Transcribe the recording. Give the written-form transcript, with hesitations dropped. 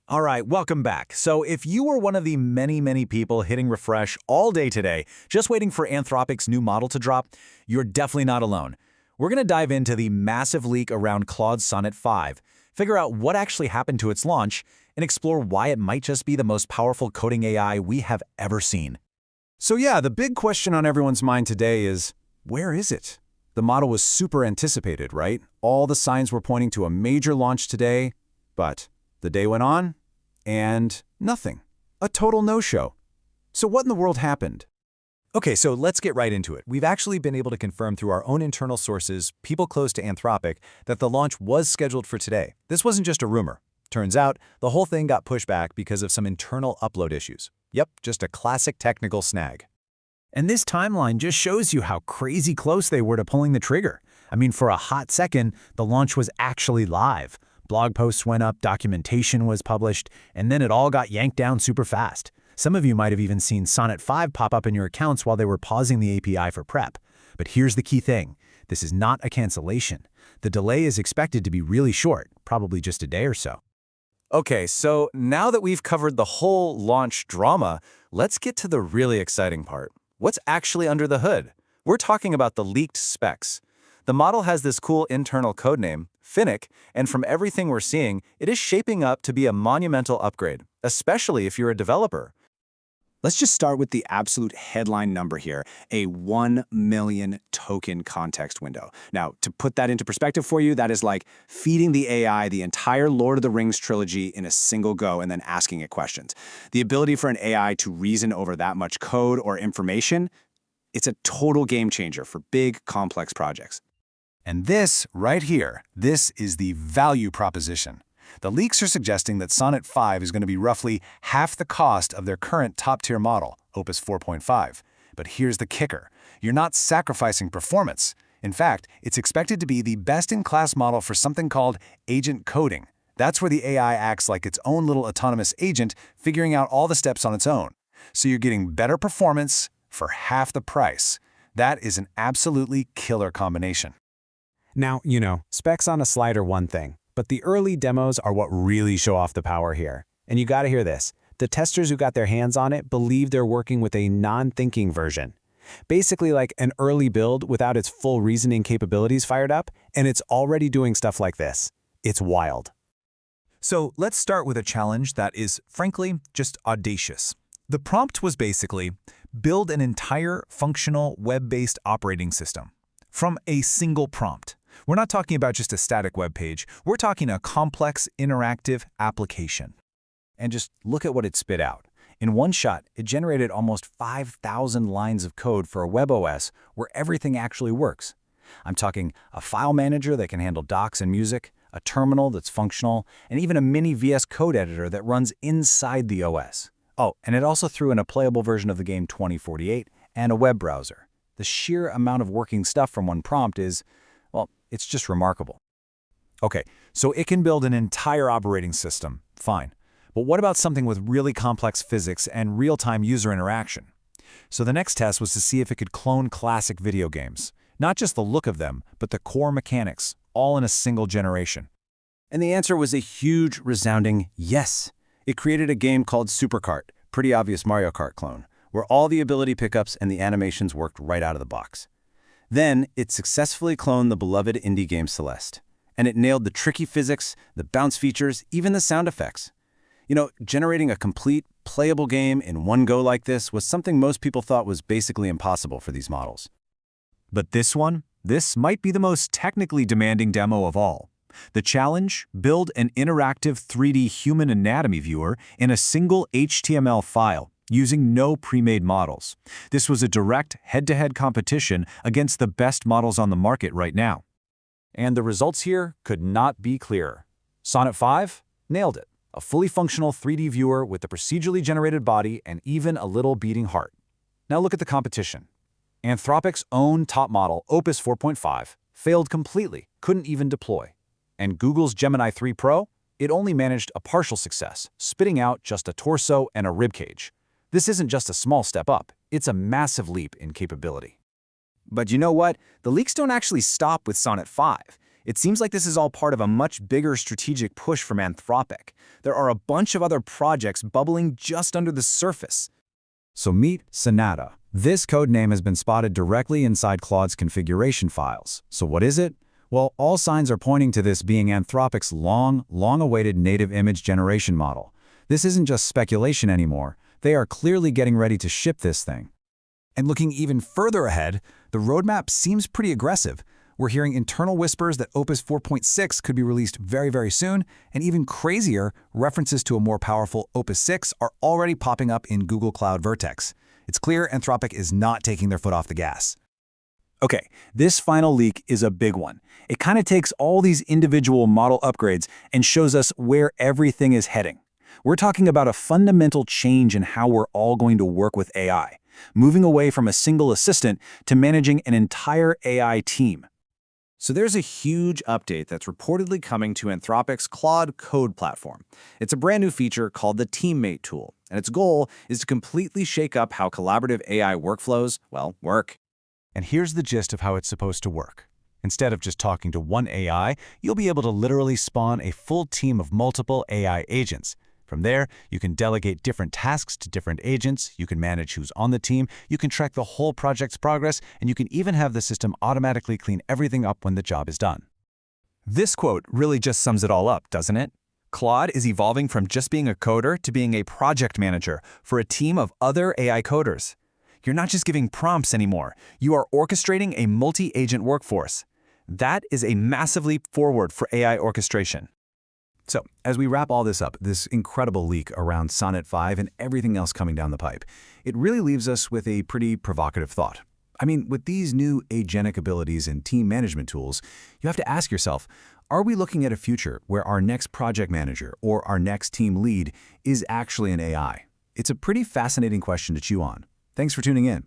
All right, welcome back. So if you were one of the many people hitting refresh all day today, just waiting for Anthropic's new model to drop, you're definitely not alone. We're going to dive into the massive leak around Claude Sonnet 5, figure out what actually happened to its launch, and explore why it might just be the most powerful coding AI we have ever seen. So yeah, the big question on everyone's mind today is, where is it? The model was super anticipated, right? All the signs were pointing to a major launch today, but the day went on, and nothing. A total no-show. So what in the world happened? Okay, so let's get right into it. We've actually been able to confirm through our own internal sources, people close to Anthropic, that the launch was scheduled for today. This wasn't just a rumor. Turns out, the whole thing got pushed back because of some internal upload issues. Yep, just a classic technical snag. And this timeline just shows you how crazy close they were to pulling the trigger. I mean, for a hot second, the launch was actually live. Blog posts went up, documentation was published, and then it all got yanked down super fast. Some of you might have even seen Sonnet 5 pop up in your accounts while they were pausing the API for prep. But here's the key thing. This is not a cancellation. The delay is expected to be really short, probably just a day or so. Okay, so now that we've covered the whole launch drama, let's get to the really exciting part. What's actually under the hood? We're talking about the leaked specs. The model has this cool internal codename, Fenic, and from everything we're seeing, it is shaping up to be a monumental upgrade, especially if you're a developer. Let's just start with the absolute headline number here, a 1 million token context window. Now, to put that into perspective for you, that is like feeding the AI the entire Lord of the Rings trilogy in a single go and then asking it questions. The ability for an AI to reason over that much code or information, it's a total game changer for big, complex projects. And this, right here, this is the value proposition. The leaks are suggesting that Sonnet 5 is going to be roughly half the cost of their current top-tier model, Opus 4.5. But here's the kicker. You're not sacrificing performance. In fact, it's expected to be the best-in-class model for something called agent coding. That's where the AI acts like its own little autonomous agent, figuring out all the steps on its own. So you're getting better performance for half the price. That is an absolutely killer combination. Now, specs on a slide are one thing, but the early demos are what really show off the power here. And you gotta hear this. The testers who got their hands on it believe they're working with a non-thinking version. Basically like an early build without its full reasoning capabilities fired up, and it's already doing stuff like this. It's wild. So let's start with a challenge that is, frankly, just audacious. The prompt was basically, build an entire functional web-based operating system from a single prompt. We're not talking about just a static web page. We're talking a complex, interactive application. And just look at what it spit out. In one shot, it generated almost 5,000 lines of code for a web OS where everything actually works. I'm talking a file manager that can handle docs and music, a terminal that's functional, and even a mini VS Code editor that runs inside the OS. Oh, and it also threw in a playable version of the game 2048 and a web browser. The sheer amount of working stuff from one prompt is, well, it's just remarkable. Okay, so it can build an entire operating system, fine. But what about something with really complex physics and real-time user interaction? So the next test was to see if it could clone classic video games. Not just the look of them, but the core mechanics, all in a single generation. And the answer was a huge, resounding yes. It created a game called Super Kart, pretty obvious Mario Kart clone, where all the ability pickups and the animations worked right out of the box. Then, it successfully cloned the beloved indie game Celeste. And it nailed the tricky physics, the bounce features, even the sound effects. Generating a complete, playable game in one go like this was something most people thought was basically impossible for these models. But this might be the most technically demanding demo of all. The challenge, build an interactive 3D human anatomy viewer in a single HTML file, using no pre-made models. This was a direct head-to-head competition against the best models on the market right now. And the results here could not be clearer. Sonnet 5 nailed it. A fully functional 3D viewer with a procedurally generated body and even a little beating heart. Now look at the competition. Anthropic's own top model, Opus 4.5, failed completely, couldn't even deploy. And Google's Gemini 3 Pro, it only managed a partial success, spitting out just a torso and a ribcage. This isn't just a small step up, it's a massive leap in capability. But you know what? The leaks don't actually stop with Sonnet 5. It seems like this is all part of a much bigger strategic push from Anthropic. There are a bunch of other projects bubbling just under the surface. So meet Sonata. This code name has been spotted directly inside Claude's configuration files. So what is it? Well, all signs are pointing to this being Anthropic's long-awaited native image generation model. This isn't just speculation anymore. They are clearly getting ready to ship this thing. And looking even further ahead, the roadmap seems pretty aggressive. We're hearing internal whispers that Opus 4.6 could be released very, very soon, and even crazier, references to a more powerful Opus 6 are already popping up in Google Cloud Vertex. It's clear Anthropic is not taking their foot off the gas. Okay, this final leak is a big one. It kind of takes all these individual model upgrades and shows us where everything is heading. We're talking about a fundamental change in how we're all going to work with AI, moving away from a single assistant to managing an entire AI team. So there's a huge update that's reportedly coming to Anthropic's Claude Code platform. It's a brand new feature called the Teammate tool, and its goal is to completely shake up how collaborative AI workflows, work. And here's the gist of how it's supposed to work. Instead of just talking to one AI, you'll be able to literally spawn a full team of multiple AI agents. From there, you can delegate different tasks to different agents, you can manage who's on the team, you can track the whole project's progress, and you can even have the system automatically clean everything up when the job is done. This quote really just sums it all up, doesn't it? Claude is evolving from just being a coder to being a project manager for a team of other AI coders. You're not just giving prompts anymore, you are orchestrating a multi-agent workforce. That is a massive leap forward for AI orchestration. So, as we wrap all this up, this incredible leak around Sonnet 5 and everything else coming down the pipe, it really leaves us with a pretty provocative thought. I mean, with these new agentic abilities and team management tools, you have to ask yourself, are we looking at a future where our next project manager or our next team lead is actually an AI? It's a pretty fascinating question to chew on. Thanks for tuning in.